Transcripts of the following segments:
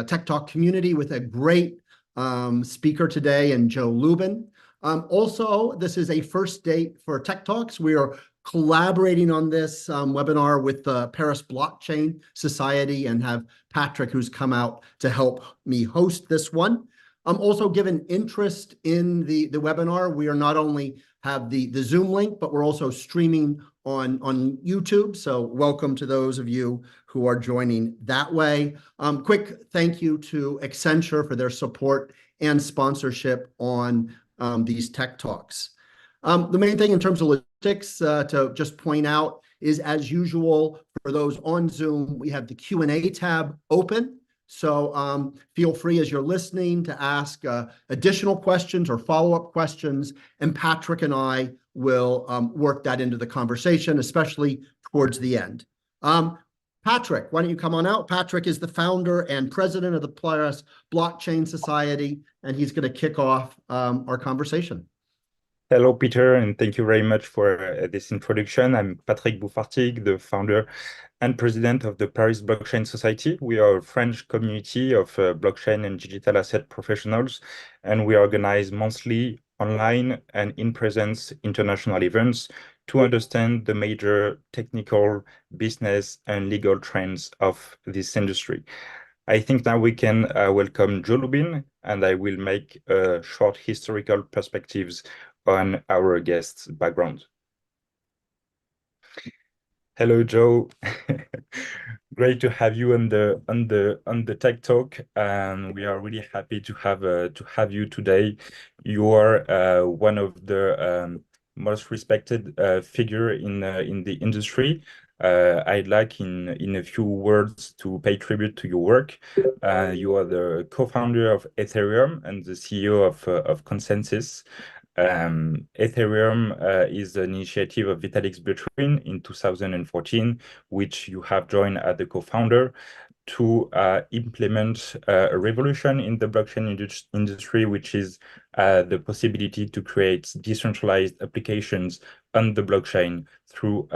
Tech Talk community with a great speaker today in Joe Lubin. Also, this is a first date for Tech Talks. We are collaborating on this webinar with the Paris Blockchain Society and have Patrick, who's come out to help me host this one. Also, given interest in the webinar, we are not only have the Zoom link, but we're also streaming on YouTube. So welcome to those of you who are joining that way. Quick thank you to Accenture for their support and sponsorship on these Tech Talks. The main thing in terms of logistics to just point out is, as usual, for those on Zoom, we have the Q&A tab open. So feel free as you're listening to ask additional questions or follow-up questions, and Patrick and I will work that into the conversation, especially towards the end. Patrick, why don't you come on out? Patrick is the founder and president of the Paris Blockchain Society, and he's going to kick off our conversation. Hello, Peter, and thank you very much for this introduction. I'm Patrick Bouffartigue, the founder and president of the Paris Blockchain Society. We are a French community of blockchain and digital asset professionals, and we organize monthly online and in-presence international events to understand the major technical, business, and legal trends of this industry. I think now we can welcome Joe Lubin, and I will make short historical perspectives on our guest's background. Hello, Joe. Great to have you on the Tech Talk, and we are really happy to have you today. You are one of the most respected figure in the industry. I'd like in a few words to pay tribute to your work. You are the co-founder of Ethereum and the CEO of Consensys. Ethereum is an initiative of Vitalik Buterin in 2014, which you have joined as the co-founder to implement a revolution in the blockchain industry, which is the possibility to create decentralized applications on the blockchain through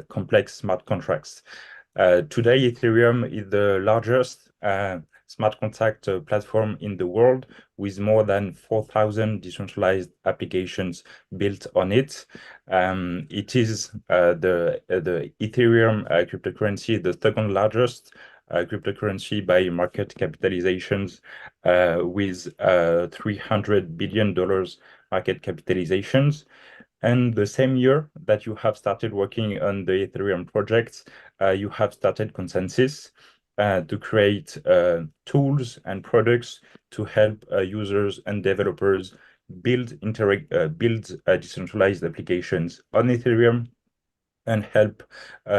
complex smart contracts. Today, Ethereum is the largest smart contract platform in the world, with more than 4,000 decentralized applications built on it. It is the Ethereum cryptocurrency, the second largest cryptocurrency by market capitalizations, with $300 billion market capitalizations. And the same year that you have started working on the Ethereum projects, you have started Consensys, to create tools and products to help users and developers build decentralized applications on Ethereum and help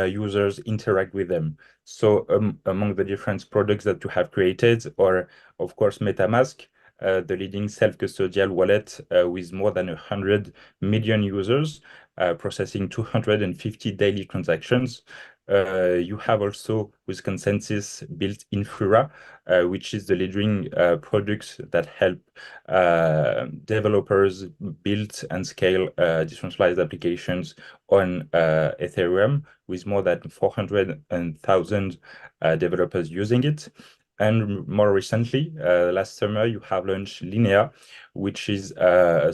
users interact with them. So among the different products that you have created are, of course, MetaMask, the leading self-custodial wallet with more than 100 million users, processing 250 daily transactions. You have also, with Consensys, built Infura, which is the leading product that help developers build and scale decentralized applications on Ethereum, with more than 400,000 developers using it. And more recently, last summer, you have launched Linea, which is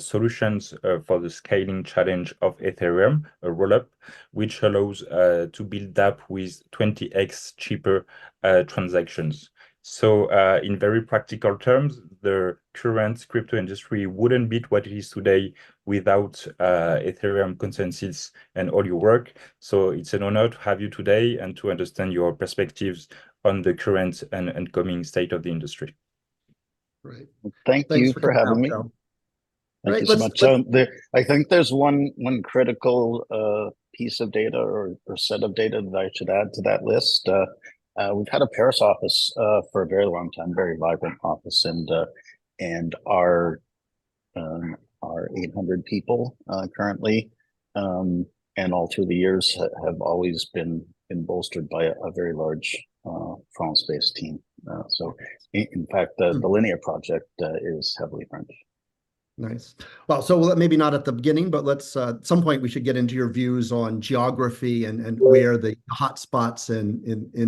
solutions for the scaling challenge of Ethereum, a rollup, which allows to build up with 20x cheaper transactions. So in very practical terms, the current crypto industry wouldn't be what it is today without Ethereum, Consensys, and all your work. So it's an honor to have you today and to understand your perspectives on the current and coming state of the industry. Right. Thanks you for having me. Joe. Thank you so much. I think there's one critical piece of data or set of data that I should add to that list. We've had a Paris office for a very long time, very vibrant office, and our 800 people currently, and all through the years have always been bolstered by a very large France-based team. So in fact, the Linea project is heavily French. Nice. Well, so maybe not at the beginning, but let's at some point we should get into your views on geography and where the hot spots in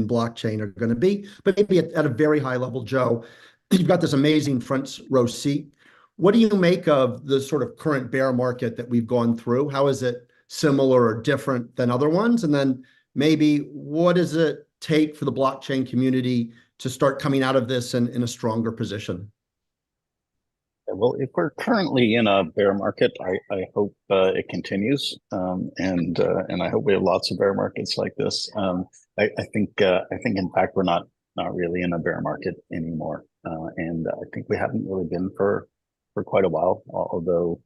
blockchain are going to be. But maybe at a very high level, Joe, you've got this amazing front row seat. What do you make of the sort of current bear market that we've gone through? How is it similar or different than other ones? And then maybe what does it take for the blockchain community to start coming out of this in a stronger position? Well, if we're currently in a bear market, I hope it continues, and I hope we have lots of bear markets like this. I think in fact we're not really in a bear market anymore, and I think we haven't really been for quite a while. Although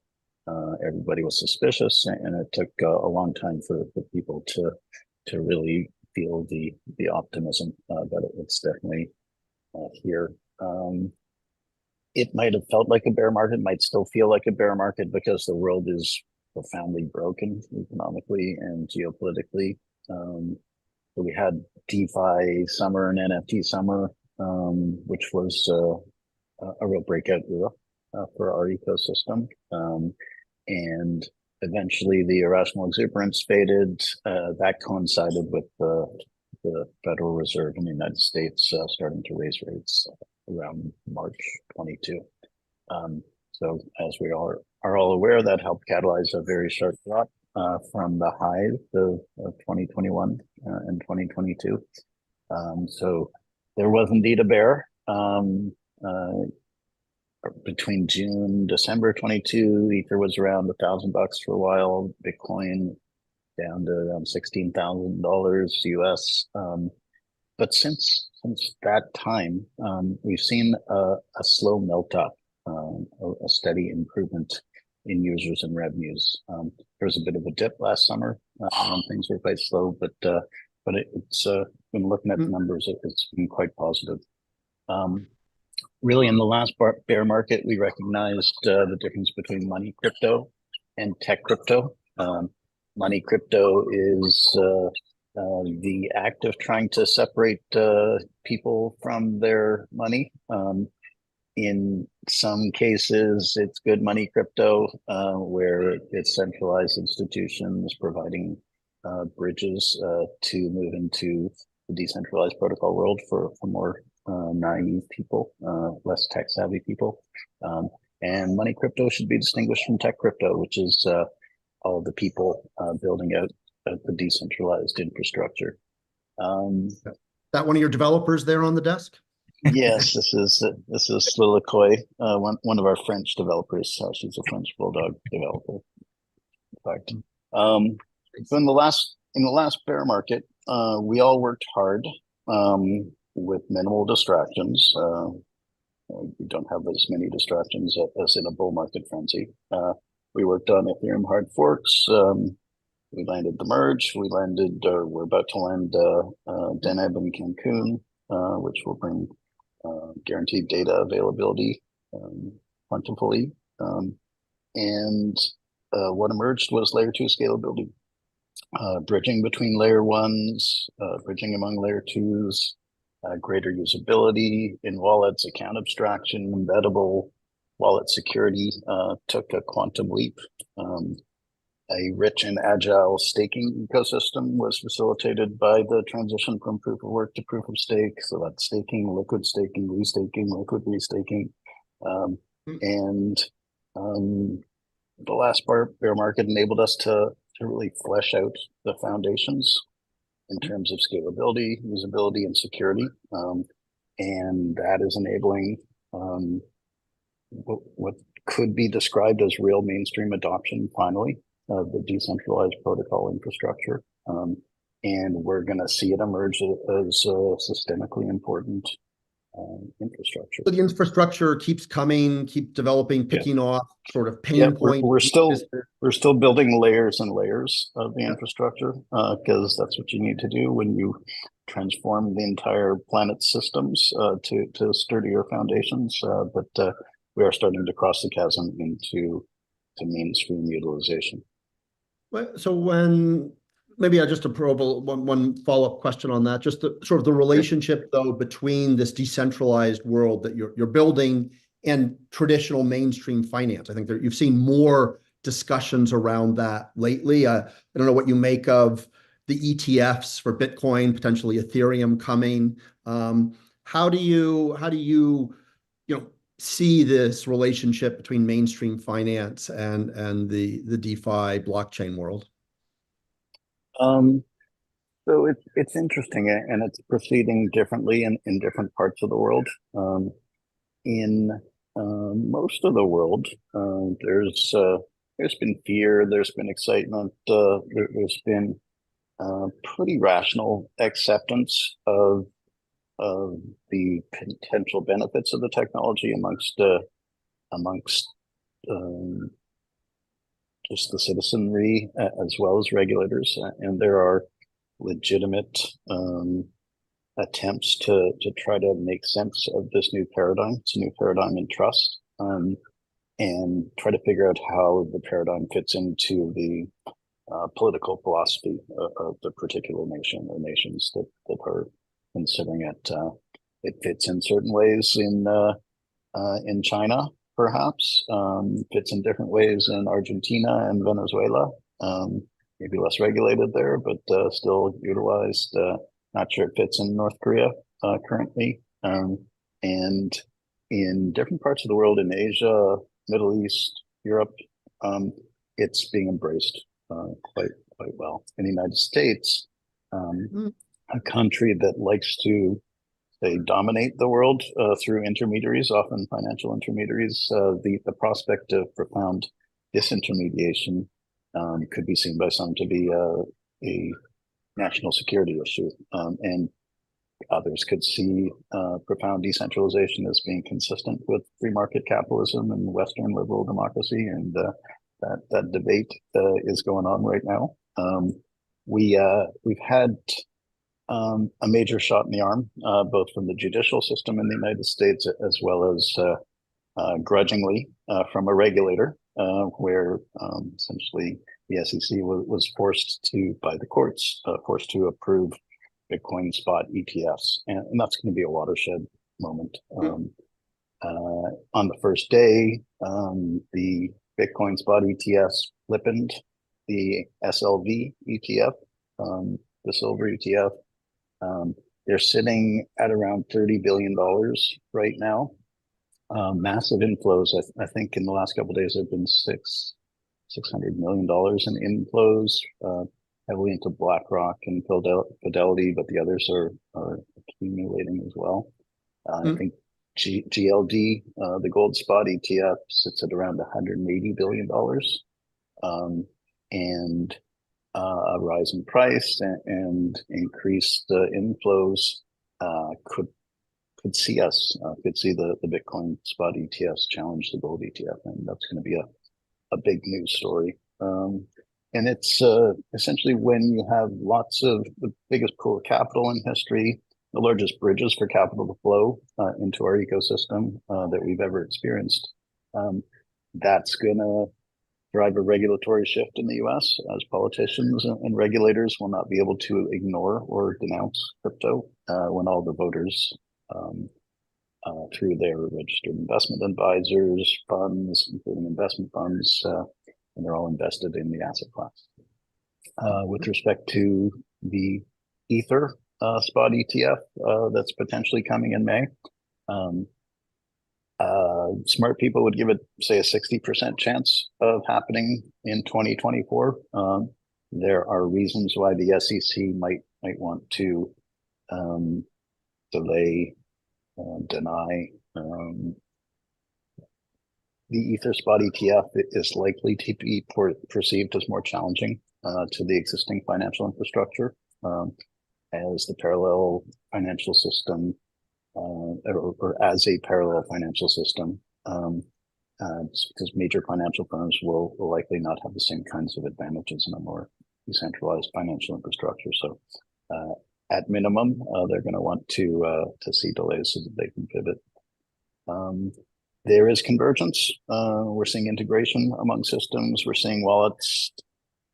everybody was suspicious, and it took a long time for people to really feel the optimism that it's definitely here. It might have felt like a bear market, might still feel like a bear market because the world is profoundly broken economically and geopolitically. So we had DeFi summer and NFT summer, which was a real breakout era for our ecosystem. And eventually the irrational exuberance faded. That coincided with the Federal Reserve in the United States starting to raise rates around March 22. So as we are all aware, that helped catalyze a very sharp drop from the highs of 2021 and 2022. So there was indeed a bear. Between June, December 22, Ether was around $1,000 for a while. Bitcoin down to around $16,000 US. But since that time, we've seen a slow melt up, a steady improvement in users and revenues. There was a bit of a dip last summer when things were quite slow, but it's when looking at the numbers, it's been quite positive. Really, in the last bear market, we recognized the difference between money crypto and tech crypto. Money crypto is the act of trying to separate people from their money. In some cases, it's good money crypto, where it's centralized institutions providing bridges to move into the decentralized protocol world for more naive people, less tech savvy people. And money crypto should be distinguished from tech crypto, which is all the people building out the decentralized infrastructure. That one of your developers there on the desk? Yes, this is Lilicoy, one of our French developers. She's a French bulldog developer, in fact. So in the last bear market, we all worked hard with minimal distractions. We don't have as many distractions as in a bull market frenzy. We worked on Ethereum hard forks. We landed the merge. We're about to land Deneb in Cancun, which will bring guaranteed data availability plentifully. And what emerged was layer 2 scalability, bridging between layer 1s, bridging among layer 2s, greater usability in wallets, account abstraction, embeddable wallet security took a quantum leap. A rich and agile staking ecosystem was facilitated by the transition from proof of work to proof of stake. So that's staking, liquid restaking, liquid restaking. And the last bear market enabled us to really flesh out the foundations in terms of scalability, usability, and security. And that is enabling what could be described as real mainstream adoption, finally, of the decentralized protocol infrastructure. And we're going to see it emerge as a systemically important infrastructure. So the infrastructure keeps coming, keep developing, picking off sort of pain points. We're still building layers and layers of the infrastructure because that's what you need to do when you transform the entire planet's systems to sturdier foundations. But we are starting to cross the chasm into mainstream utilization. So when maybe I just to probe one follow-up question on that, just the sort of the relationship though between this decentralized world that you're building and traditional mainstream finance. I think you've seen more discussions around that lately. I don't know what you make of the ETFs for Bitcoin, potentially Ethereum coming. How do you see this relationship between mainstream finance and the DeFi blockchain world? So it's interesting, and it's proceeding differently in different parts of the world. In most of the world, there's been fear, there's been excitement, there's been pretty rational acceptance of the potential benefits of the technology amongst just the citizenry as well as regulators, and there are legitimate attempts to try to make sense of this new paradigm. It's a new paradigm in trust, and try to figure out how the paradigm fits into the political philosophy of the particular nation or nations that are considering it. It fits in certain ways in China, perhaps. Fits in different ways in Argentina and Venezuela. Maybe less regulated there, but still utilized. Not sure it fits in North Korea currently. And in different parts of the world, in Asia, Middle East, Europe, it's being embraced quite well. In the United States, a country that likes to, say, dominate the world through intermediaries, often financial intermediaries, the prospect of profound disintermediation could be seen by some to be a national security issue, and others could see profound decentralization as being consistent with free market capitalism and Western liberal democracy, and that debate is going on right now. We've had a major shot in the arm, both from the judicial system in the United States as well as grudgingly from a regulator, where essentially the SEC was forced to, by the courts, forced to approve Bitcoin spot ETFs, and that's going to be a watershed moment. On the first day, the Bitcoin spot ETFs flipped the SLV ETF, the silver ETF. They're sitting at around $30 billion right now. Massive inflows. I think in the last couple of days there have been $600 million in inflows, heavily into BlackRock and Fidelity, but the others are accumulating as well. I think GLD, the gold spot ETF, sits at around $180 billion, and a rise in price and increased inflows could see the Bitcoin spot ETFs challenge the gold ETF, and that's going to be a big news story. And it's essentially when you have lots of the biggest pool of capital in history, the largest bridges for capital to flow into our ecosystem that we've ever experienced. That's going to drive a regulatory shift in the US, as politicians and regulators will not be able to ignore or denounce crypto when all the voters, through their registered investment advisors, funds, including investment funds, and they're all invested in the asset class. With respect to the Ether spot ETF that's potentially coming in May, smart people would give it, say, a 60% chance of happening in 2024. There are reasons why the SEC might want to delay, deny. The Ether spot ETF is likely to be perceived as more challenging to the existing financial infrastructure, as the parallel financial system, or as a parallel financial system, because major financial firms will likely not have the same kinds of advantages in a more decentralized financial infrastructure. So at minimum, they're going to want to see delays so that they can pivot. There is convergence. We're seeing integration among systems. We're seeing wallets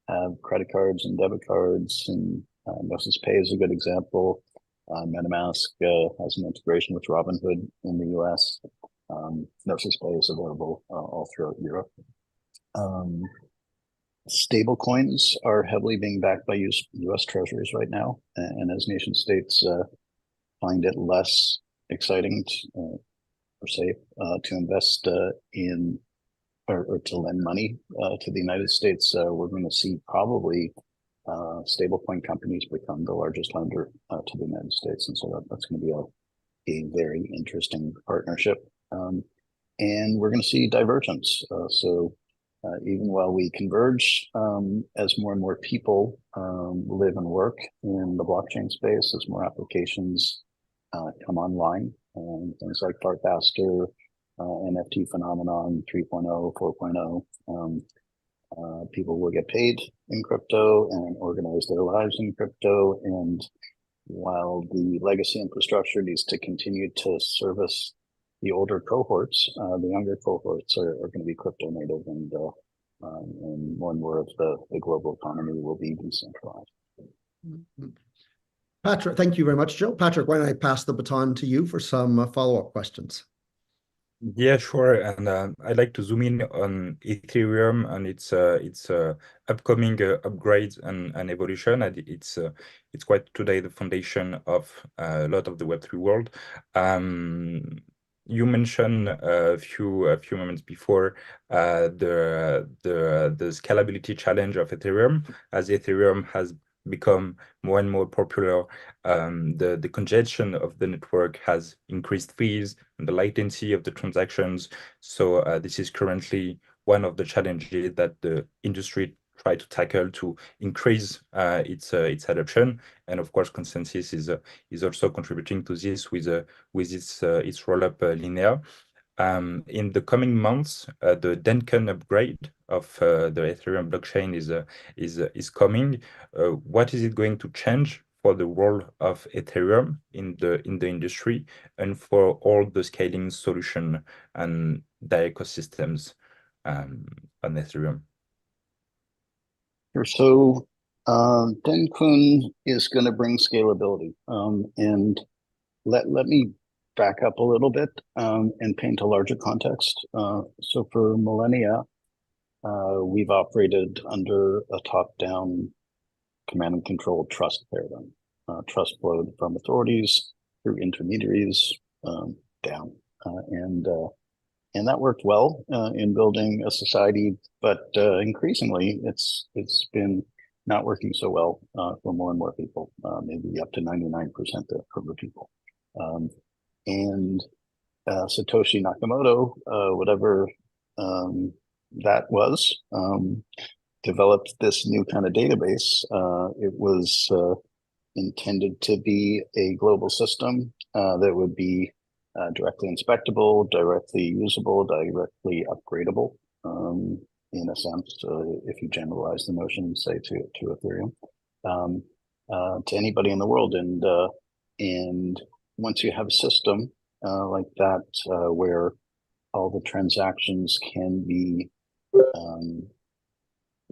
have credit cards and debit cards, and Gnosis Pay is a good example. MetaMask has an integration with Robinhood in the US. Gnosis Pay is available all throughout Europe. Stable coins are heavily being backed by US treasuries right now. And as nation states find it less exciting or safe to invest in or to lend money to the United States, we're going to see probably stablecoin companies become the largest lender to the United States. And so that's going to be a very interesting partnership. And we're going to see divergence. So even while we converge, as more and more people live and work in the blockchain space, as more applications come online, things like Dark Faster, NFT phenomenon 3.0, 4.0, people will get paid in crypto and organize their lives in crypto. And while the legacy infrastructure needs to continue to service the older cohorts, the younger cohorts are going to be crypto native, and more and more of the global economy will be decentralized. Patrick, thank you very much, Joe. Patrick, why don't I pass the baton to you for some follow-up questions? Yeah, sure. And I'd like to zoom in on Ethereum and its upcoming upgrades and evolution. And it's quite today the foundation of a lot of the Web3 world. You mentioned a few moments before the scalability challenge of Ethereum. As Ethereum has become more and more popular, the congestion of the network has increased fees and the latency of the transactions. So this is currently one of the challenges that the industry try to tackle to increase its adoption. And of course, Consensys is also contributing to this with its rollup Linea. In the coming months, the Duncan upgrade of the Ethereum blockchain is coming. What is it going to change for the role of Ethereum in the industry and for all the scaling solution and the ecosystems on Ethereum? So Denkun is going to bring scalability. And let me back up a little bit and paint a larger context. So for millennia, we've operated under a top-down command and control trust paradigm. Trust flowed from authorities through intermediaries down. And that worked well in building a society, but increasingly it's been not working so well for more and more people, maybe up to 99% of the people. And Satoshi Nakamoto, whatever that was, developed this new kind of database. It was intended to be a global system that would be directly inspectable, directly usable, directly upgradable, in a sense, if you generalize the notion, say, to Ethereum, to anybody in the world. And once you have a system like that, where all the transactions can be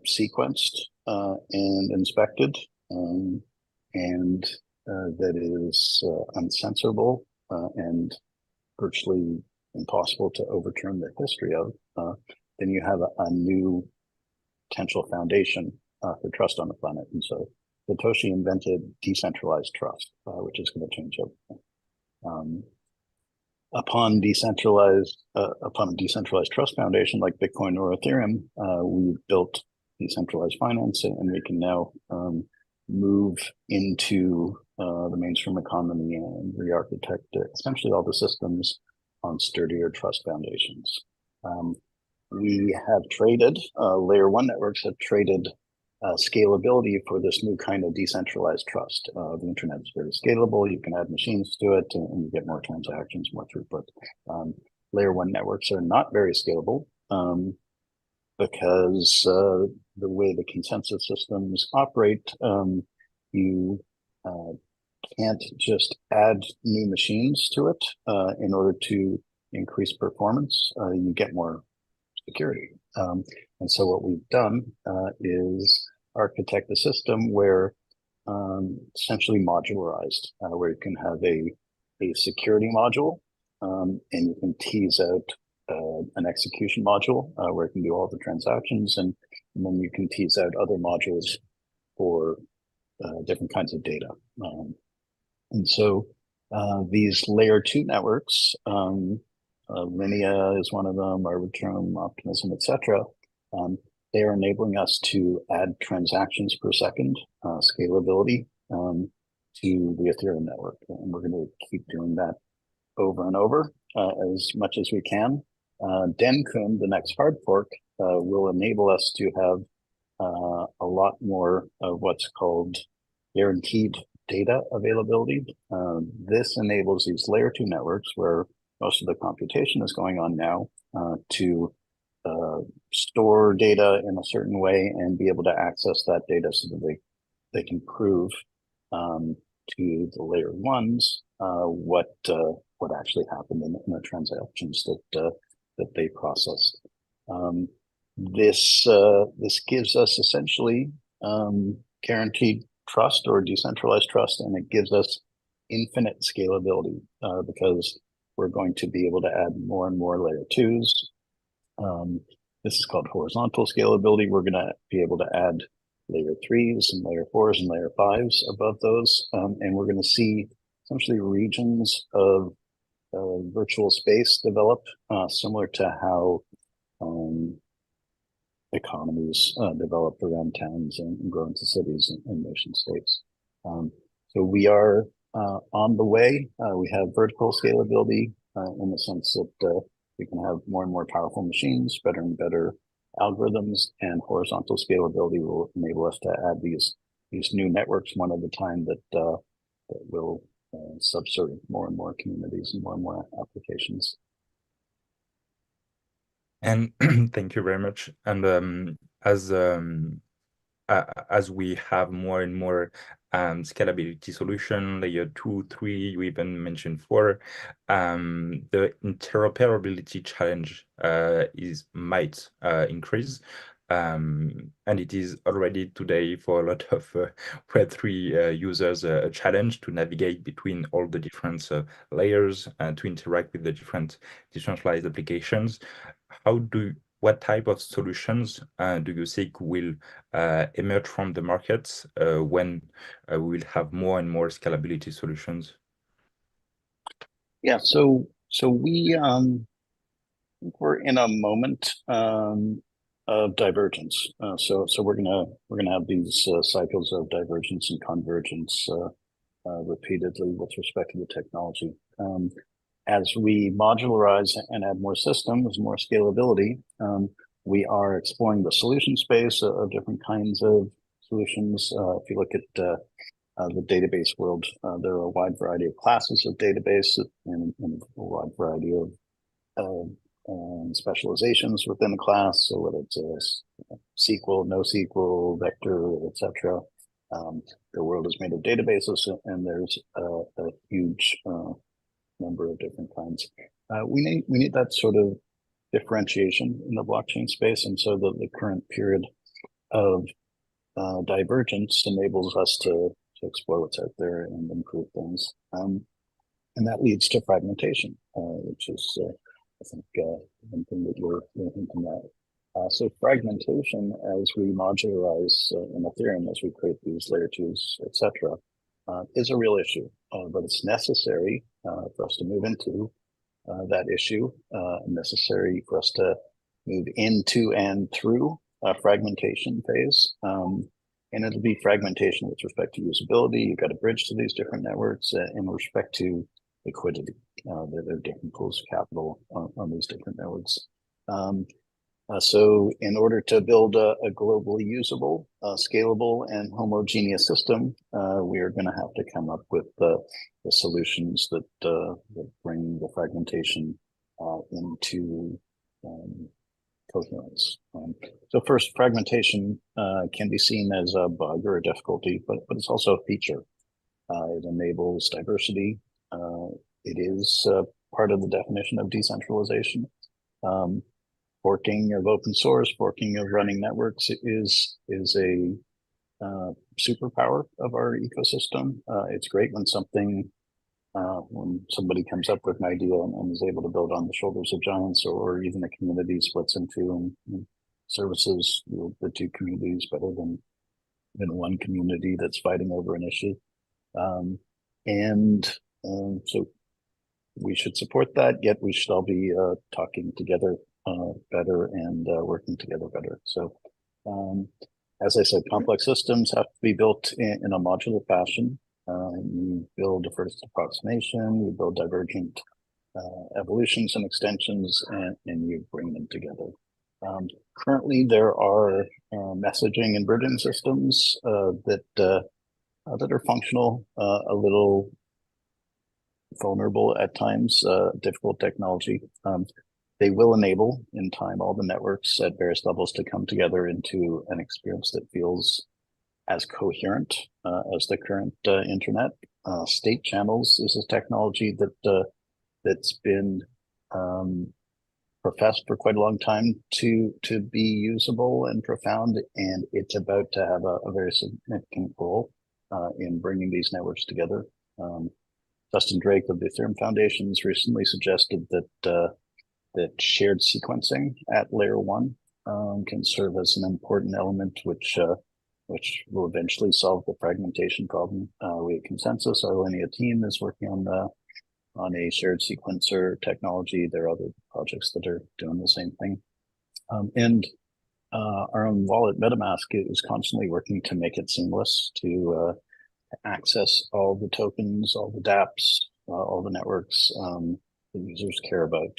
sequenced and inspected, and that is uncensorable and virtually impossible to overturn the history of, then you have a new potential foundation for trust on the planet. And so Satoshi invented decentralized trust, which is going to change everything. Upon a decentralized trust foundation like Bitcoin or Ethereum, we built decentralized finance, and we can now move into the mainstream economy and re-architect essentially all the systems on sturdier trust foundations. We have traded, layer one networks have traded scalability for this new kind of decentralized trust. The internet is very scalable. You can add machines to it and you get more transactions, more throughput. Layer one networks are not very scalable because the way the consensus systems operate, you can't just add new machines to it in order to increase performance. You get more security. And so what we've done is architect a system where essentially modularized, where you can have a security module and you can tease out an execution module where it can do all the transactions, and then you can tease out other modules for different kinds of data. And so these layer 2 networks, Linea is one of them, Arbitrum, Optimism, etc. They are enabling us to add transactions per second, scalability to the Ethereum network. And we're going to keep doing that over and over as much as we can. Denkun, the next hard fork, will enable us to have a lot more of what's called guaranteed data availability. This enables these layer 2 networks where most of the computation is going on now to store data in a certain way and be able to access that data so that they can prove to the layer 1s what actually happened in the transactions that they processed. This gives us essentially guaranteed trust or decentralized trust, and it gives us infinite scalability because we're going to be able to add more and more layer 2s. This is called horizontal scalability. We're going to be able to add layer 3s and layer 4s and layer 5s above those, and we're going to see essentially regions of virtual space develop, similar to how economies develop around towns and grow into cities and nation states. So we are on the way. We have vertical scalability in the sense that we can have more and more powerful machines, better and better algorithms, and horizontal scalability will enable us to add these new networks one at a time that will subserve more and more communities and more applications. And thank you very much. And as we have more and more scalability solution, layer 2, 3, you even mentioned 4, the interoperability challenge might increase. And it is already today for a lot of Web3 users a challenge to navigate between all the different layers and to interact with the different decentralized applications. What type of solutions do you think will emerge from the markets when we will have more and more scalability solutions? Yeah, so we're in a moment of divergence. So we're gonna have these cycles of divergence and convergence repeatedly with respect to the technology. As we modularize and add more systems, more scalability, we are exploring the solution space of different kinds of solutions. If you look at the database world, there are a wide variety of classes of database and a wide variety of specializations within the class. So whether it's SQL, NoSQL, vector, etc. The world is made of databases, and there's a huge number of different kinds. We need that sort of differentiation in the blockchain space, and so the current period of divergence enables us to explore what's out there and improve things, and that leads to fragmentation, which is I think one thing that you're hinting at. So fragmentation, as we modularize in Ethereum, as we create these layer 2s, etc., is a real issue, but it's necessary for us to move into that issue, necessary for us to move into and through a fragmentation phase. And it'll be fragmentation with respect to usability. You've got a bridge to these different networks in respect to liquidity. There are different pools of capital on these different networks. So in order to build a globally usable, scalable, and homogeneous system, we are going to have to come up with the solutions that bring the fragmentation into coherence. So first, fragmentation can be seen as a bug or a difficulty, but it's also a feature. It enables diversity. It is part of the definition of decentralization. Forking of open source, forking of running networks is a superpower of our ecosystem. It's great when something when somebody comes up with an idea and is able to build on the shoulders of giants, or even a community splits into and services the two communities better than one community that's fighting over an issue. So we should support that, yet we should all be talking together better and working together better. So as I said, complex systems have to be built in a modular fashion. You build a first approximation, you build divergent evolutions and extensions, and you bring them together. Currently, there are messaging and bridging systems that are functional, a little vulnerable at times, difficult technology. They will enable in time all the networks at various levels to come together into an experience that feels as coherent as the current internet. State channels is a technology that's been professed for quite a long time to be usable and profound, and it's about to have a very significant role in bringing these networks together. Justin Drake of the Ethereum Foundations recently suggested that shared sequencing at layer one can serve as an important element, which will eventually solve the fragmentation problem. We at Consensys, our linear team, is working on a shared sequencer technology. There are other projects that are doing the same thing. And our own wallet, MetaMask, is constantly working to make it seamless to access all the tokens, all the dApps, all the networks the users care about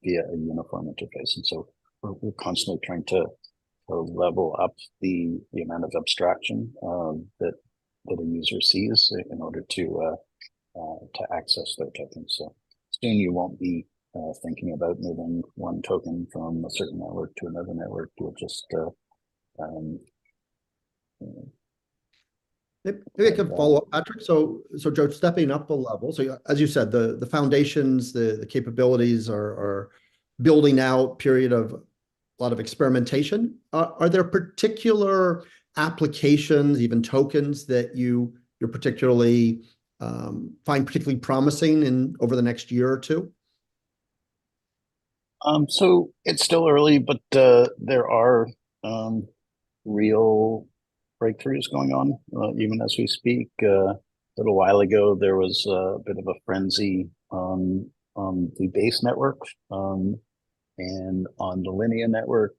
via a uniform interface. And so we're constantly trying to level up the amount of abstraction that a user sees in order to access their tokens. So soon you won't be thinking about moving one token from a certain network to another network. You'll just maybe I can follow up, Patrick. So Joe, stepping up a level. So as you said, the foundations, the capabilities are building out. Period of a lot of experimentation. Are there particular applications, even tokens, that you're particularly find particularly promising in over the next year or two? So it's still early, but there are real breakthroughs going on even as we speak. A little while ago, there was a bit of a frenzy on the Base network, and on the Linea network.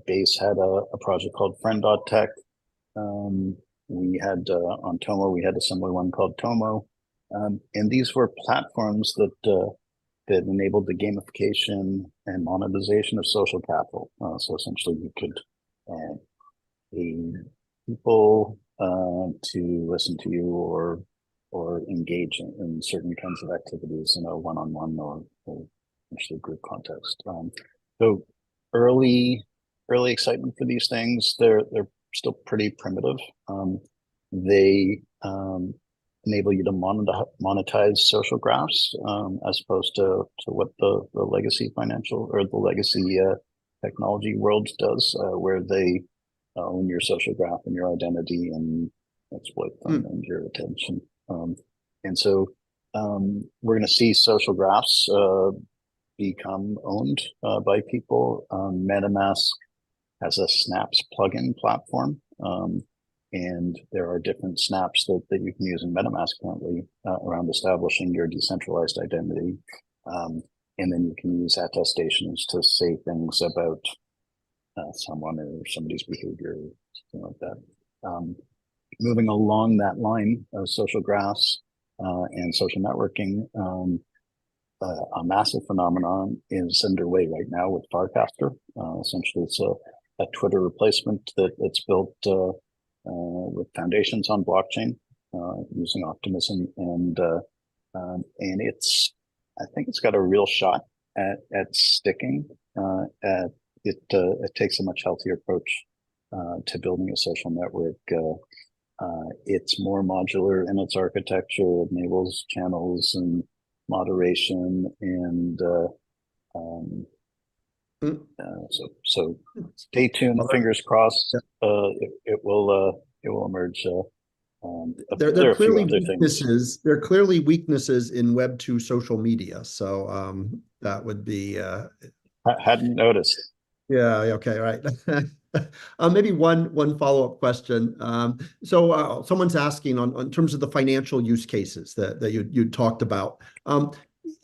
Base had a project called Friend.tech. We had on Tomo, we had a similar one called Tomo, and these were platforms that enabled the gamification and monetization of social capital. So essentially, you could pay people to listen to you or engage in certain kinds of activities in a one-on-one or actually group context. So early excitement for these things. They're still pretty primitive. They enable you to monetize social graphs as opposed to what the legacy financial or the legacy technology world does, where they own your social graph and your identity and exploit them and your attention. And so we're going to see social graphs become owned by people. MetaMask has a Snaps plugin platform. And there are different snaps that you can use in MetaMask currently around establishing your decentralized identity. And then you can use attestations to say things about someone or somebody's behavior, something like that. Moving along that line of social graphs and social networking, a massive phenomenon is underway right now with Farcaster. Essentially, it's a Twitter replacement that's built with foundations on blockchain using optimism, and I think it's got a real shot at sticking. It takes a much healthier approach to building a social network. It's more modular in its architecture. It enables channels and moderation, and so stay tuned. Fingers crossed. It will emerge There there are are a few clearly other things. weaknesses. There are clearly weaknesses in Web2 social media. So that would be I hadn't noticed. yeah, okay, right. Maybe one follow-up question. So someone's asking on terms of the financial use cases that you talked about.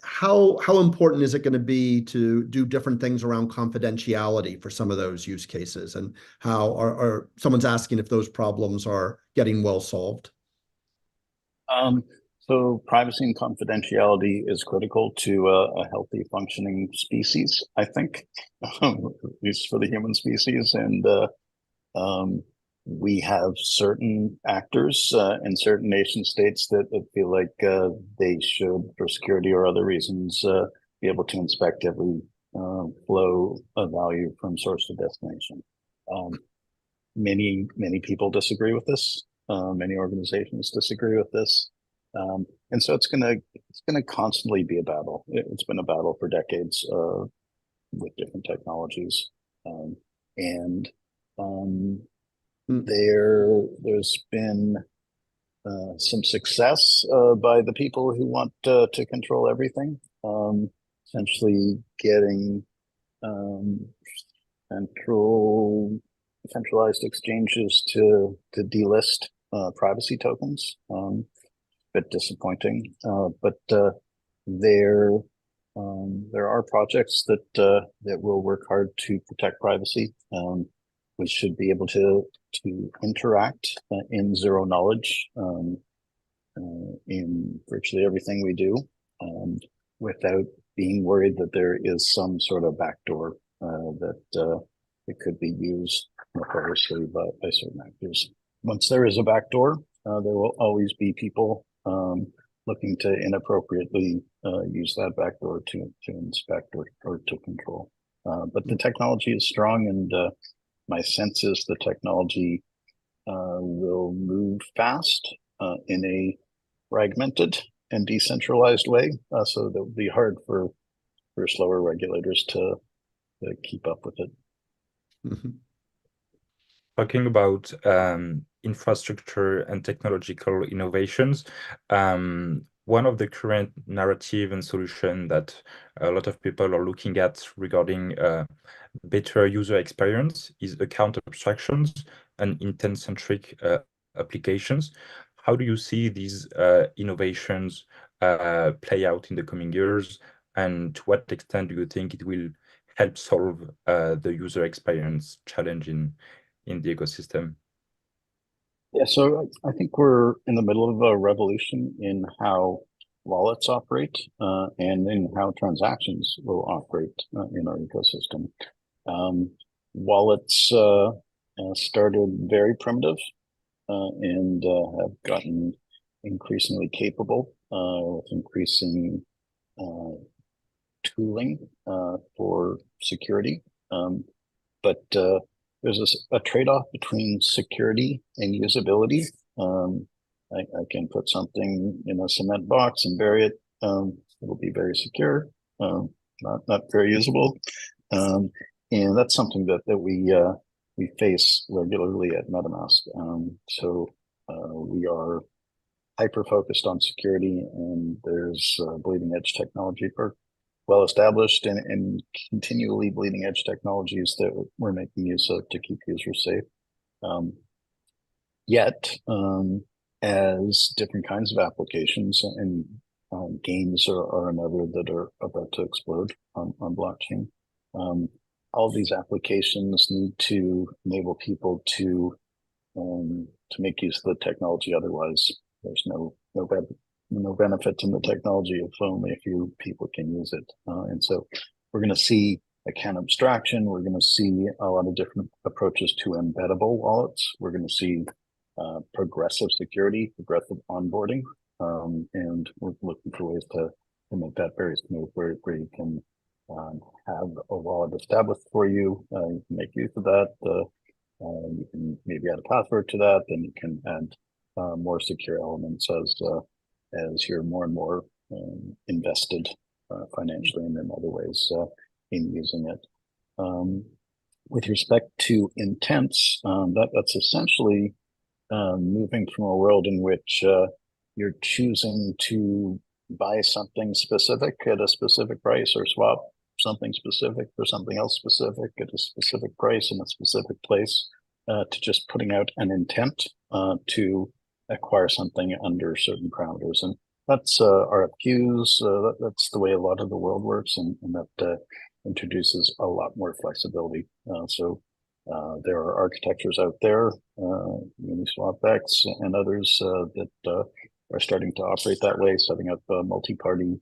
How important is it going to be to do different things around confidentiality for some of those use cases, and how are someone's asking if those problems are getting well solved? So privacy and confidentiality is critical to a healthy functioning species, I think, at least for the human species. And we have certain actors in certain nation states that feel like they should, for security or other reasons, be able to inspect every flow of value from source to destination. Many people disagree with this. Many organizations disagree with this. And so it's gonna constantly be a battle. It's been a battle for decades with different technologies, and there's been some success by the people who want to control everything, essentially getting centralized exchanges to delist privacy tokens. Bit disappointing, but there are projects that will work hard to protect privacy. We should be able to interact in zero knowledge in virtually everything we do, without being worried that there is some sort of backdoor that it could be used nefariously by certain actors. Once there is a backdoor, there will always be people looking to inappropriately use that backdoor to inspect or to control. But the technology is strong, and my sense is the technology will move fast in a fragmented and decentralized way. So that would be hard for slower regulators to keep up with it. Mm-hmm. Talking about infrastructure and technological innovations, one of the current narrative and solution that a lot of people are looking at regarding better user experience is account abstractions and intent-centric applications. How do you see these innovations play out in the coming years, and to what extent do you think it will help solve the user experience challenge in the ecosystem? Yeah, so I think we're in the middle of a revolution in how wallets operate and in how transactions will operate in our ecosystem. Wallets started very primitive and have gotten increasingly capable with increasing tooling for security. But there's a trade-off between security and usability. I can put something in a cement box and bury it. It'll be very secure, not very usable. And that's something that we face regularly at MetaMask. So we are hyper-focused on security, and there's bleeding edge technology for well-established and continually bleeding edge technologies that we're making use of to keep users safe. Yet, as different kinds of applications and games are another that are about to explode on blockchain, all these applications need to enable people to make use of the technology. Otherwise, there's no benefit in the technology if only a few people can use it. And so we're going to see account abstraction. We're going to see a lot of different approaches to embeddable wallets. We're going to see progressive security, progressive onboarding. And we're looking for ways to make that very smooth, where you can have a wallet established for you. You can make use of that. You can maybe add a password to that. Then you can add more secure elements as you're more and more invested financially and in other ways in using it. With respect to intents, that's essentially moving from a world in which you're choosing to buy something specific at a specific price or swap something specific for something else specific at a specific price in a specific place, to just putting out an intent to acquire something under certain parameters. And that's RFQs. That's the way a lot of the world works, and that introduces a lot more flexibility. So there are architectures out there, Uniswapx and others that are starting to operate that way, setting up multi-party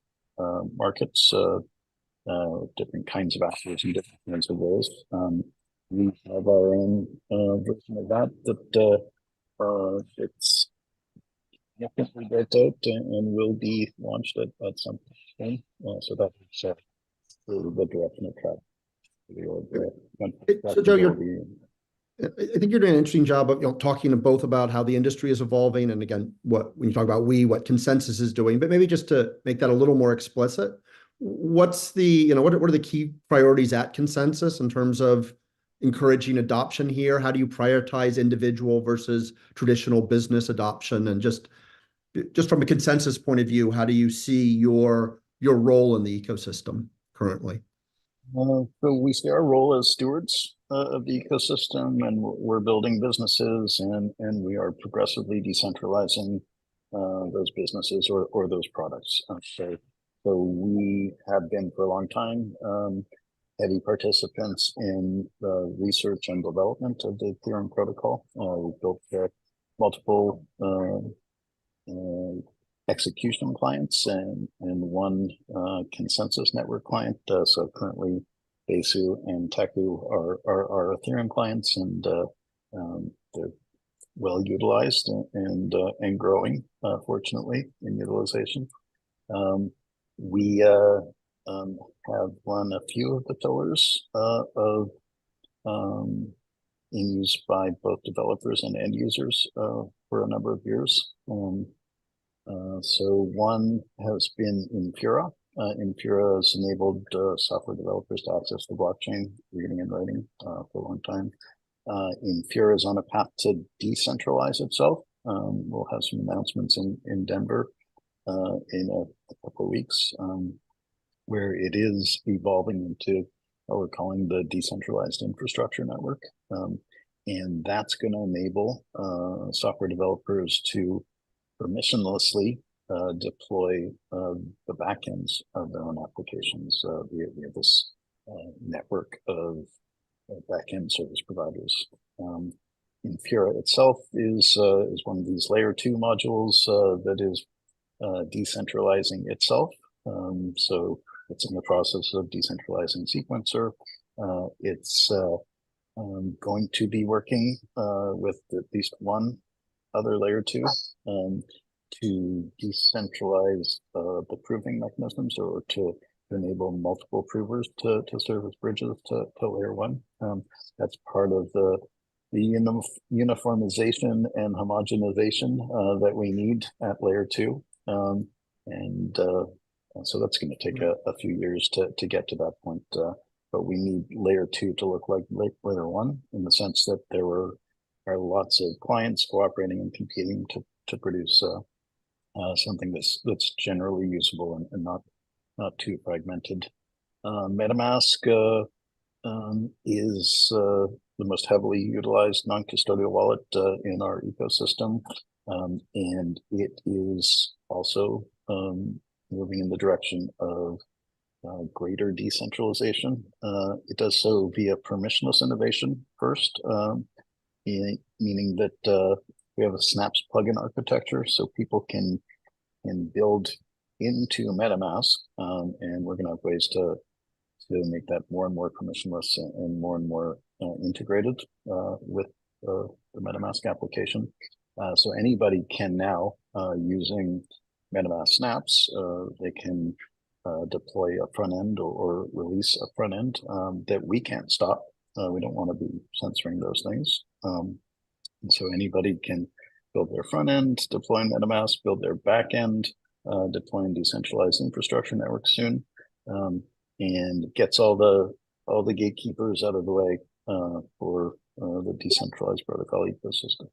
markets, different kinds of actors in different kinds of ways. We have our own version of that it's definitely built out and will be launched at some point. So that's the direction of travel. So Joe, I think you're doing an interesting job of talking both about how the industry is evolving, and again, when you talk about what Consensys is doing, but maybe just to make that a little more explicit, what's the what are the key priorities at Consensys in terms of encouraging adoption here? How do you prioritize individual versus traditional business adoption? And just from a Consensys point of view, how do you see your role in the ecosystem currently? So we see our role as stewards of the ecosystem, and we're building businesses, and we are progressively decentralizing those businesses or those products. So we have been for a long time heavy participants in the research and development of the Ethereum protocol. We've built multiple execution clients and one Consensys network client. So currently Besu and Teku are our Ethereum clients, and they're well utilized and growing, fortunately, in utilization. We have run a few of the pillars of in use by both developers and end users for a number of years. So one has been Infura. Infura has enabled software developers to access the blockchain, reading and writing, for a long time. Infura is on a path to decentralize itself. We'll have some announcements in Denver in a couple of weeks, where it is evolving into what we're calling the decentralized infrastructure network. And that's going to enable software developers to permissionlessly deploy the backends of their own applications via this network of backend service providers. Infura itself is one of these layer 2 modules that is decentralizing itself. So it's in the process of decentralizing sequencer. It's going to be working with at least one other layer 2 to decentralize the proving mechanisms, or to enable multiple provers to serve as bridges to layer 1. That's part of the uniformization and homogenization that we need at layer 2. So that's going to take a few years to get to that point. But we need layer 2 to look like layer 1, in the sense that there are lots of clients cooperating and competing to produce something that's generally usable and not too fragmented. MetaMask is the most heavily utilized non-custodial wallet in our ecosystem, and it is also moving in the direction of greater decentralization. It does so via permissionless innovation first, meaning that we have a Snaps plugin architecture, so people can build into MetaMask, and we're going to have ways to make that more and more permissionless and more integrated with the MetaMask application. So anybody can now, using MetaMask Snaps, they can deploy a front end or release a front end that we can't stop. We don't want to be censoring those things. And so anybody can build their front end, deploy MetaMask, build their back end, deploying decentralized infrastructure network soon, and gets all the gatekeepers out of the way for the decentralized protocol ecosystem.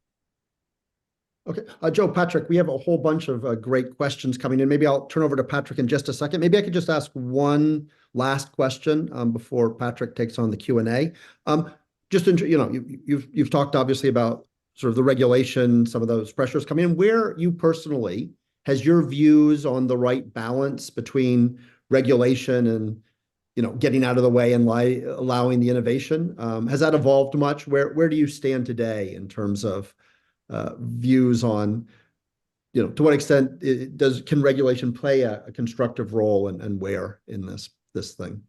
Okay, Joe, Patrick, we have a whole bunch of great questions coming in. Maybe I'll turn over to Patrick in just a second. Maybe I could just ask one last question before Patrick takes on the Q&A. Just you've talked obviously about sort of the regulation, some of those pressures coming in. Where you personally has your views on the right balance between regulation and getting out of the way and allowing the innovation? Has that evolved much? Where do you stand today in terms of views on, to what extent can regulation play a constructive role and where in this thing?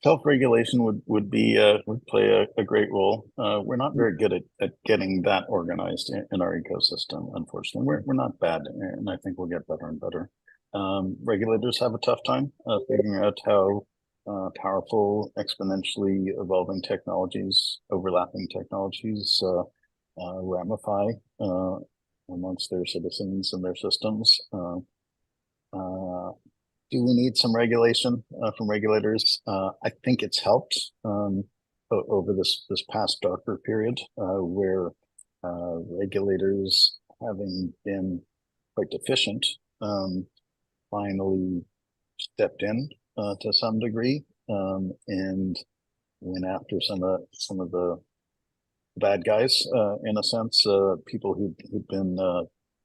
Self-regulation would play a great role. We're not very good at getting that organized in our ecosystem, unfortunately. We're not bad, and I think we'll get better and better. Regulators have a tough time figuring out how powerful, exponentially evolving technologies, overlapping technologies ramify amongst their citizens and their systems. Do we need some regulation from regulators? I think it's helped over this past darker period where regulators, having been quite deficient, finally stepped in to some degree and went after some of the bad guys, in a sense, people who'd been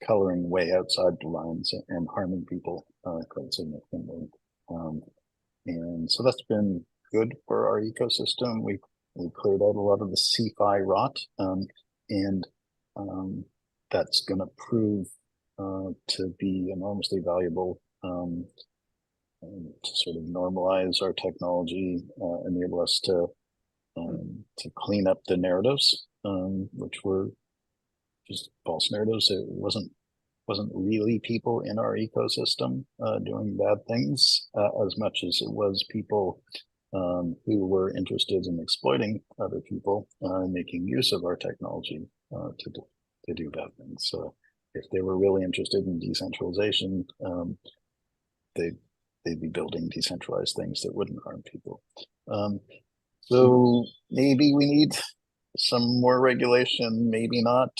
coloring way outside the lines and harming people quite significantly. And so that's been good for our ecosystem. We cleared out a lot of the CeFi rot, and that's going to prove to be enormously valuable to sort of normalize our technology, enable us to clean up the narratives, which were just false narratives. It wasn't really people in our ecosystem doing bad things as much as it was people who were interested in exploiting other people and making use of our technology to do bad things. So if they were really interested in decentralization, they'd be building decentralized things that wouldn't harm people. So maybe we need some more regulation, maybe not.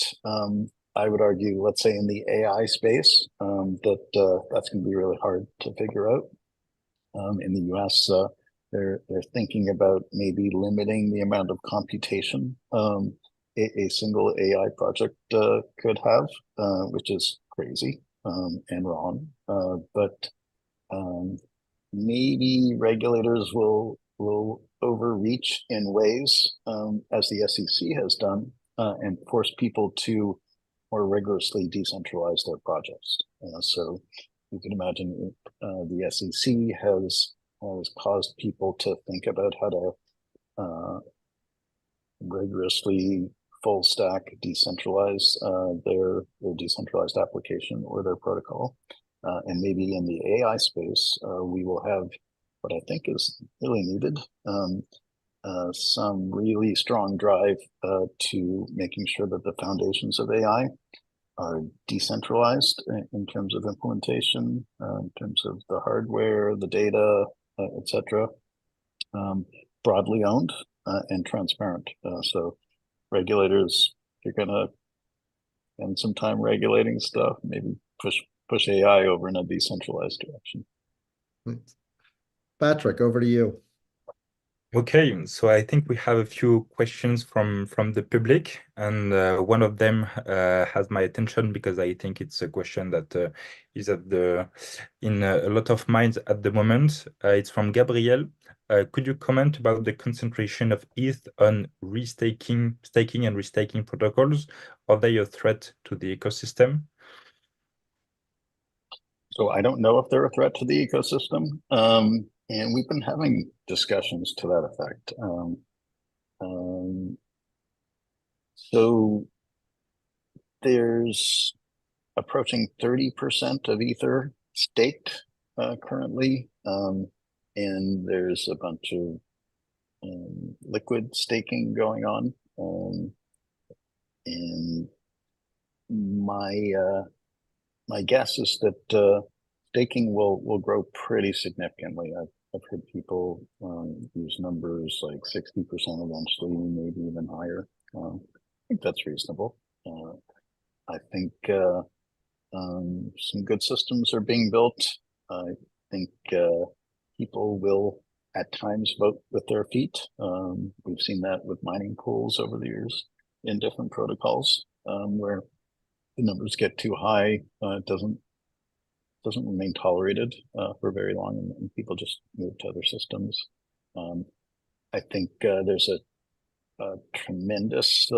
I would argue, let's say in the AI space, that's going to be really hard to figure out. In the US, they're thinking about maybe limiting the amount of computation a single AI project could have, which is crazy and wrong. But maybe regulators will overreach in ways, as the SEC has done, and force people to more rigorously decentralize their projects. So you can imagine the SEC has caused people to think about how to rigorously full stack decentralize their decentralized application or their protocol. And maybe in the AI space, we will have what I think is really needed, some really strong drive to making sure that the foundations of AI are decentralized in terms of implementation, in terms of the hardware, the data, etc., broadly owned and transparent. So regulators, if you're going to spend some time regulating stuff, maybe push AI over in a decentralized direction. Thanks. Patrick, over to you. Okay, so I think we have a few questions from the public, and one of them has my attention because I think it's a question that is in a lot of minds at the moment. It's from Gabriel. Could you comment about the concentration of ETH on staking and restaking protocols? Are they a threat to the ecosystem? So I don't know if they're a threat to the ecosystem. And we've been having discussions to that effect. So there's approaching 30% of Ether staked currently. And there's a bunch of liquid staking going on. And my guess is that staking will grow pretty significantly. I've heard people use numbers like 60% eventually, maybe even higher. I think that's reasonable. I think some good systems are being built. I think people will at times vote with their feet. We've seen that with mining pools over the years in different protocols, where the numbers get too high, it doesn't remain tolerated for very long, and people just move to other systems. I think there's a tremendous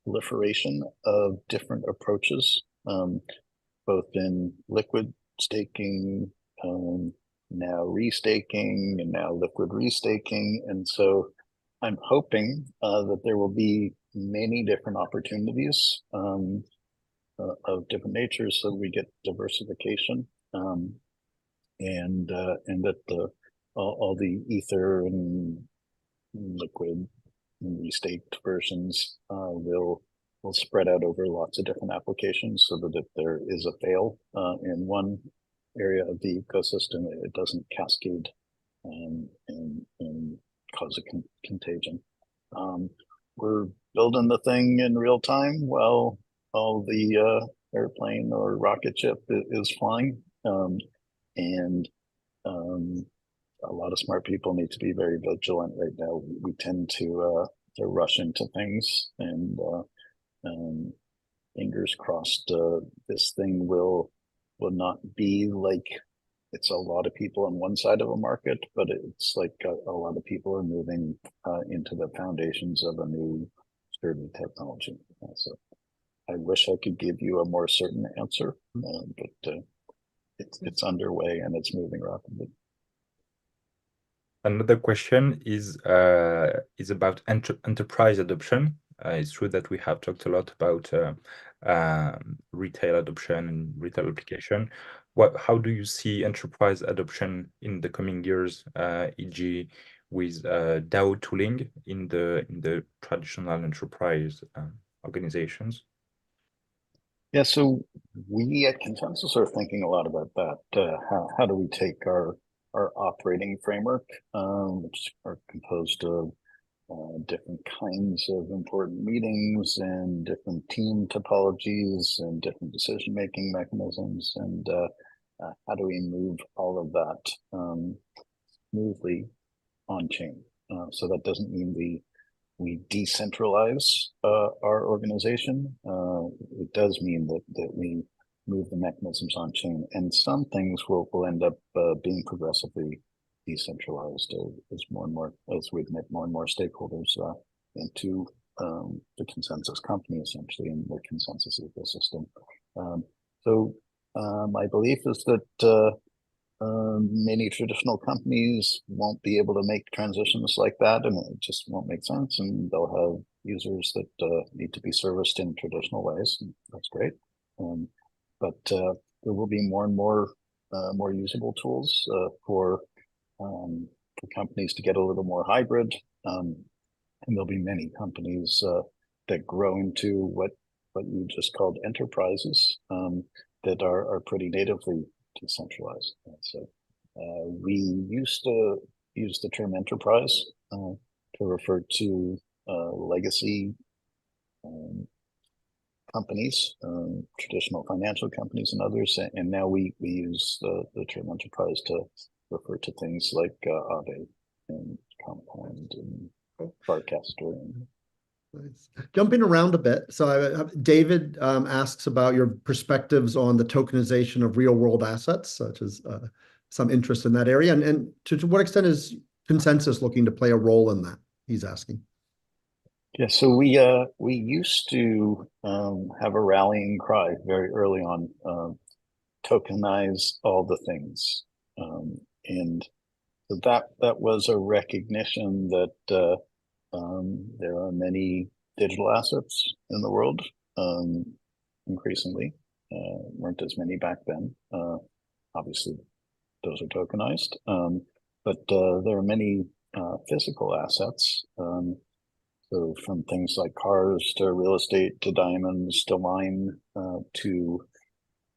proliferation of different approaches, both in liquid staking, now restaking, and now liquid restaking. And so I'm hoping that there will be many different opportunities of different natures, so we get diversification, and that all the ether and liquid and restaked versions will spread out over lots of different applications, so that if there is a fail in one area of the ecosystem, it doesn't cascade and cause a contagion. We're building the thing in real time while all the airplane or rocket ship is flying, and a lot of smart people need to be very vigilant right now. We tend to rush into things, and fingers crossed this thing will not be like it's a lot of people on one side of a market, but it's like a lot of people are moving into the foundations of a new sturdy technology. So I wish I could give you a more certain answer, but it's underway and it's moving rapidly. Another question is about enterprise adoption. It's true that we have talked a lot about retail adoption and retail application. How do you see enterprise adoption in the coming years, e.g., with DAO tooling in the traditional enterprise organizations? Yeah, so we at Consensys are thinking a lot about that. How do we take our operating framework, which are composed of different kinds of important meetings and different team topologies and different decision-making mechanisms, and how do we move all of that smoothly on chain? So that doesn't mean we decentralize our organization. It does mean that we move the mechanisms on chain, and some things will end up being progressively decentralized as we admit more and more stakeholders into the Consensys company, essentially, in the Consensys ecosystem. So my belief is that many traditional companies won't be able to make transitions like that, and it just won't make sense, and they'll have users that need to be serviced in traditional ways, and that's great. But there will be more and more usable tools for companies to get a little more hybrid, and there'll be many companies that grow into what you just called enterprises that are pretty natively decentralized. So we used to use the term enterprise to refer to legacy companies, traditional financial companies and others, and now we use the term enterprise to refer to things like Aave and Compound and Farcaster. Nice. Jumping around a bit, so David asks about your perspectives on the tokenization of real-world assets, such as some interest in that area, and to what extent is Consensys looking to play a role in that? He's asking. Yeah, so we used to have a rallying cry very early on, tokenize all the things, and so that was a recognition that there are many digital assets in the world, increasingly. Weren't as many back then. Obviously, those are tokenized, but there are many physical assets. So from things like cars to real estate to diamonds to mine to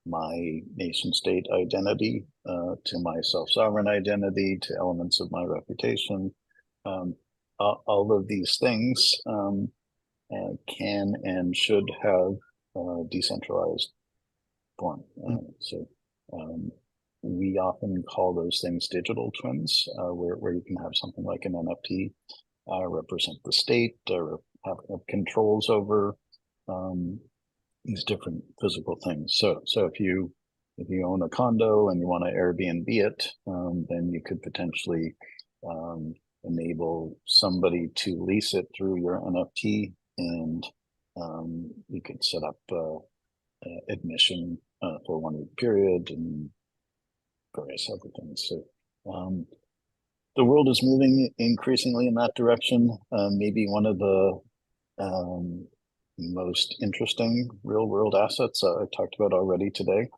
my nation state identity, to my self-sovereign identity, to elements of my reputation. all of these things can and should have decentralized form. So we often call those things digital twins, where you can have something like an NFT represent the state or have controls over these different physical things. So if you own a condo and you want to Airbnb it, then you could potentially enable somebody to lease it through your NFT, and you could set up admission for 1 week period and various other things. So the world is moving increasingly in that direction. Maybe one of the most interesting real world assets I talked about already today,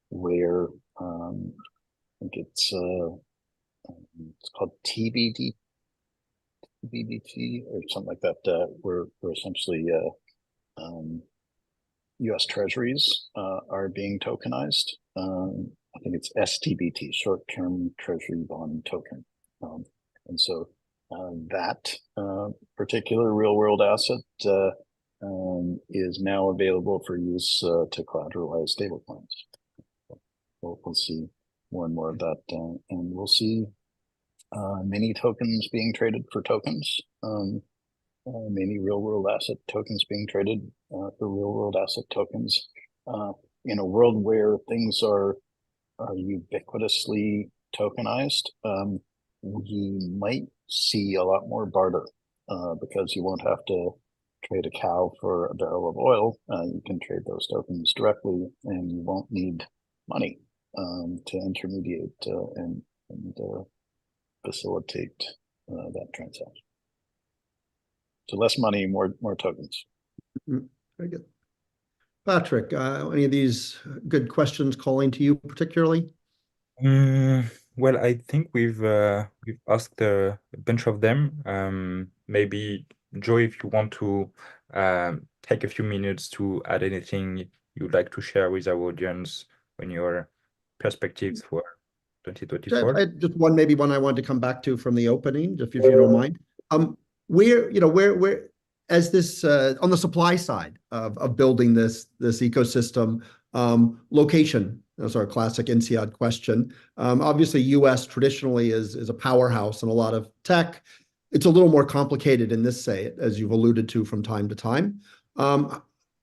where I think it's called TBD, BBT or something like that. Where essentially U.S. Treasuries are being tokenized. I think it's STBT, short-term Treasury bond token, and so that particular real-world asset is now available for use to collateralize stablecoins. We'll see more and more of that, and we'll see many tokens being traded for tokens, many real-world asset tokens being traded for real-world asset tokens. In a world where things are ubiquitously tokenized, we might see a lot more barter because you won't have to trade a cow for a barrel of oil. You can trade those tokens directly, and you won't need money to intermediate and facilitate that transaction. So less money, more tokens. Very good. Patrick, any of these good questions calling to you particularly? Well, I think we've asked a bunch of them. Maybe Joe, if you want to take a few minutes to add anything you'd like to share with our audience on your perspectives for 2024. Just maybe one I wanted to come back to from the opening, if you don't mind. Where as this on the supply side of building this ecosystem, location. That's our classic INSEAD question. Obviously, U.S. traditionally is a powerhouse in a lot of tech. It's a little more complicated in this, as you've alluded to from time to time.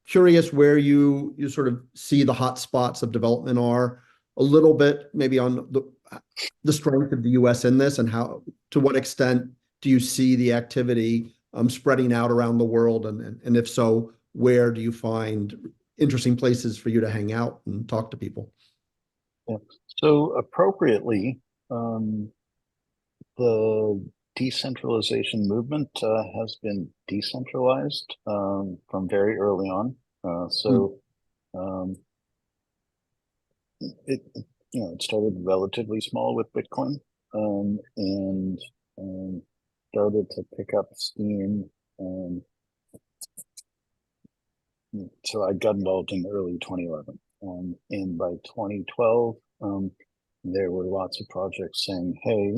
Curious where you sort of see the hot spots of development are, a little bit maybe on the strength of the U.S. in this, and how, to what extent do you see the activity spreading out around the world, and if so, where do you find interesting places for you to hang out and talk to people? Yeah. So appropriately, the decentralization movement has been decentralized from very early on. It started relatively small with Bitcoin, and started to pick up steam. So I got involved in early 2011, and by 2012, there were lots of projects saying, "Hey,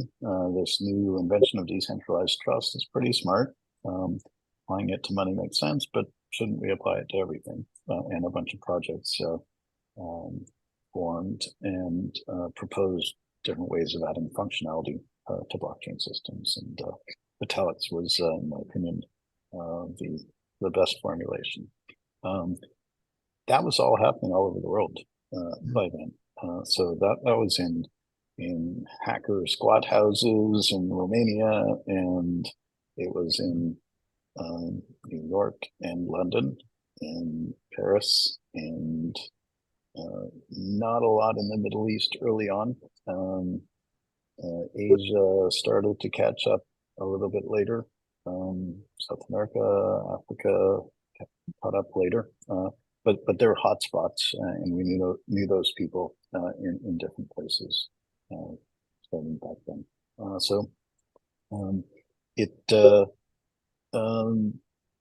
this new invention of decentralized trust is pretty smart. Applying it to money makes sense, but shouldn't we apply it to everything?" And a bunch of projects formed and proposed different ways of adding functionality to blockchain systems. And Italics was, in my opinion, the best formulation. That was all happening all over the world by then. So that was in hacker squat houses in Romania, and it was in New York and London and Paris, and not a lot in the Middle East early on. Asia started to catch up a little bit later. South America, Africa caught up later. But there were hotspots, and we knew those people in different places starting back then.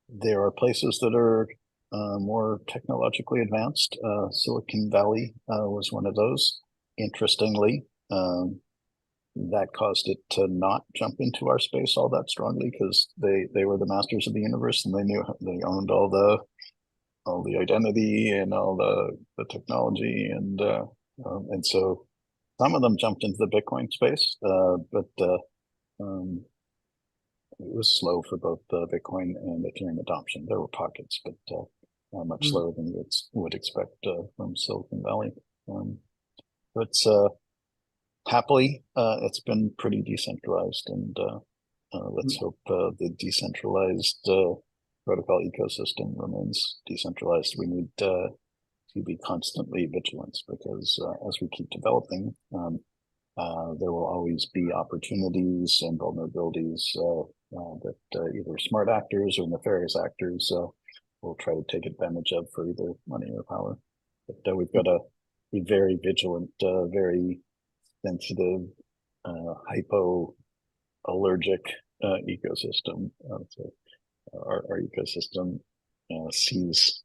There are places that are more technologically advanced. Silicon Valley was one of those. Interestingly, that caused it to not jump into our space all that strongly because they were the masters of the universe and they owned all the identity and all the technology and so some of them jumped into the Bitcoin space, but it was slow for both Bitcoin and Ethereum adoption. There were pockets, but much slower than you would expect from Silicon Valley. But happily, it's been pretty decentralized, and let's hope the decentralized protocol ecosystem remains decentralized. We need to be constantly vigilant because as we keep developing, there will always be opportunities and vulnerabilities that either smart actors or nefarious actors will try to take advantage of for either money or power. But we've got to be very vigilant, very sensitive, hypo-allergic ecosystem. So our ecosystem sees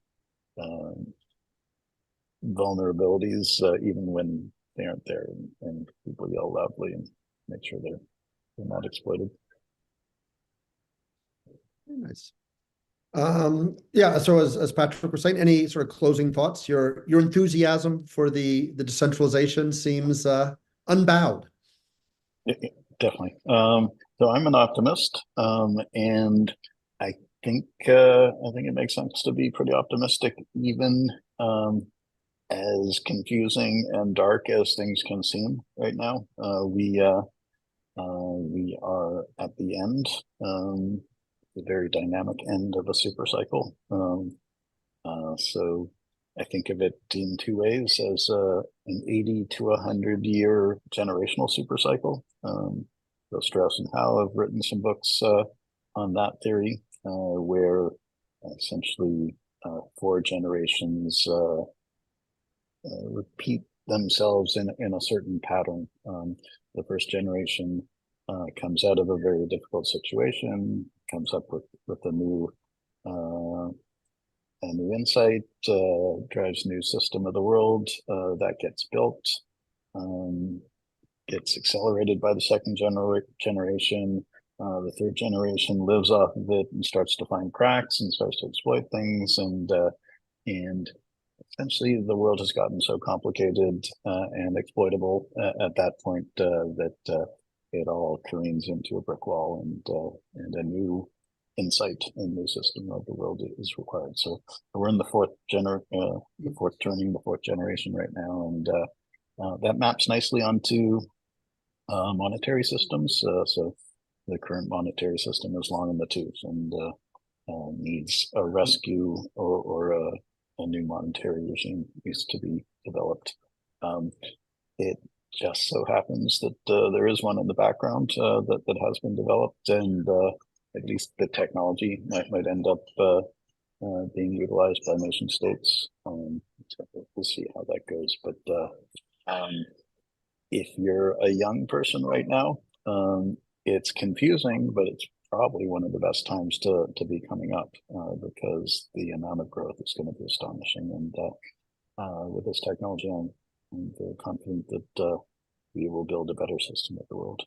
vulnerabilities even when they aren't there, and people yell loudly and make sure they're not exploited. Very nice. Yeah, so as Patrick was saying, any sort of closing thoughts? Your enthusiasm for the decentralization seems unbowed. Yeah, definitely. So I'm an optimist, and I think it makes sense to be pretty optimistic, even as confusing and dark as things can seem right now. We are at the end, the very dynamic end of a super cycle. So I think of it in two ways: as an 80 to 100 year generational super cycle. So Strauss and Howe have written some books on that theory, where essentially 4 generations repeat themselves in a certain pattern. The first generation comes out of a very difficult situation, comes up with a new insight, drives a new system of the world that gets built, gets accelerated by the second generation. The third generation lives off of it and starts to find cracks and starts to exploit things, and essentially the world has gotten so complicated and exploitable at that point that it all careens into a brick wall, and a new insight and new system of the world is required. So we're in the fourth generation right now, and that maps nicely onto monetary systems. So the current monetary system is long in the tooth and needs a rescue or a new monetary regime needs to be developed. It just so happens that there is one in the background that has been developed, and at least the technology might end up being utilized by nation states. So we'll see how that goes. But if you're a young person right now, it's confusing, but it's probably one of the best times to be coming up because the amount of growth is going to be astonishing. And with this technology, I'm very confident that we will build a better system of the world.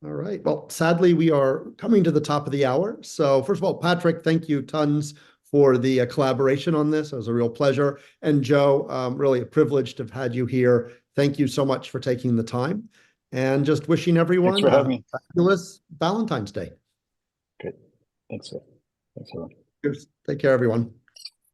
All right. Well, sadly, we are coming to the top of the hour. So first of all, Patrick, thank you tons for the collaboration on this. It was a real pleasure. And Joe, really a privilege to have had you here. Thank you so much for taking the time. And just wishing everyone a fabulous Valentine's Day. Good. Thanks, sir. Thanks, everyone. Cheers. Take care, everyone.